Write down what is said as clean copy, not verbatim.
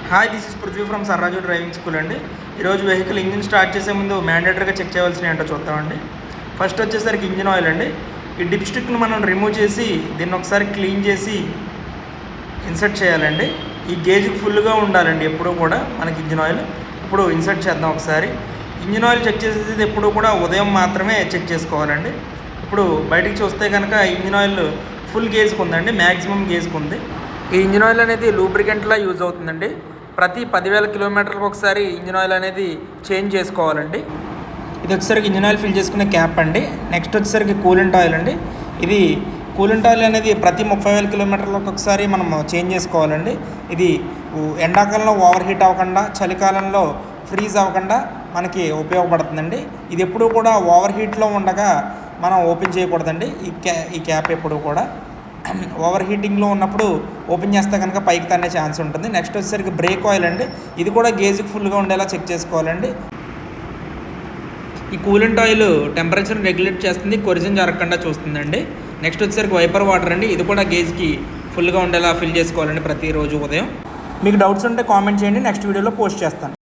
Hi, this is Prithvi from Sarraju driving school అండి. ఈరోజు vehicle engine start చేసే ముందు మ్యాండేటరీగా చెక్ చేయవలసినవి ఏంటో చూద్దామండి. ఫస్ట్ వచ్చేసరికి ఇంజిన్ ఆయిల్ అండి. ఈ డిప్ స్టిక్ను మనం రిమూవ్ చేసి దీన్ని ఒకసారి క్లీన్ చేసి ఇన్సర్ట్ చేయాలండి. ఈ గేజ్కి ఫుల్గా ఉండాలండి ఎప్పుడూ కూడా మనకి ఇంజిన్ ఆయిల్. ఇప్పుడు ఇన్సర్ట్ చేద్దాం ఒకసారి. ఇంజిన్ ఆయిల్ చెక్ చేసేది ఎప్పుడూ కూడా ఉదయం మాత్రమే చెక్ చేసుకోవాలండి. ఇప్పుడు బయటికి చూస్తే కనుక ఇంజిన్ ఆయిల్ ఫుల్ గేజ్కి ఉందండి, మ్యాక్సిమం గేజ్కి ఉంది. ఈ ఇంజిన్ ఆయిల్ అనేది లూబ్రికెంట్లా యూజ్ అవుతుందండి. ప్రతి 10,000 కిలోమీటర్లకు ఒకసారి ఇంజిన్ ఆయిల్ అనేది చేంజ్ చేసుకోవాలండి. ఇది వచ్చేసరికి ఇంజిన్ ఆయిల్ ఫిల్ చేసుకునే క్యాప్ అండి. నెక్స్ట్ వచ్చేసరికి కూలెంట్ ఆయిల్ అండి. ఇది కూలెంట్ ఆయిల్ అనేది ప్రతి 30,000 కిలోమీటర్లకు ఒకసారి మనం చేంజ్ చేసుకోవాలండి. ఇది ఎండాకాలంలో ఓవర్ హీట్ అవ్వకుండా, చలికాలంలో ఫ్రీజ్ అవ్వకుండా మనకి ఉపయోగపడుతుందండి. ఇది ఎప్పుడూ కూడా ఓవర్ హీట్లో ఉండగా మనం ఓపెన్ చేయకూడదండి. ఈ క్యాప్ ఎప్పుడు కూడా ఓవర్ హీటింగ్లో ఉన్నప్పుడు ఓపెన్ చేస్తే కనుక పైకి తన్నే ఛాన్స్ ఉంటుంది. నెక్స్ట్ వచ్చేసరికి బ్రేక్ ఆయిల్ అండి. ఇది కూడా గేజ్కి ఫుల్గా ఉండేలా చెక్ చేసుకోవాలండి. ఈ కూలెంట్ ఆయిల్ టెంపరేచర్ రెగ్యులేట్ చేస్తుంది, కొరిజన్ జరగకుండా చూస్తుందండి. నెక్స్ట్ వచ్చేసరికి వైపర్ వాటర్ అండి. ఇది కూడా గేజ్కి ఫుల్గా ఉండేలా ఫిల్ చేసుకోవాలండి ప్రతిరోజు ఉదయం. మీకు డౌట్స్ ఉంటే కామెంట్ చేయండి, నెక్స్ట్ వీడియోలో పోస్ట్ చేస్తాను.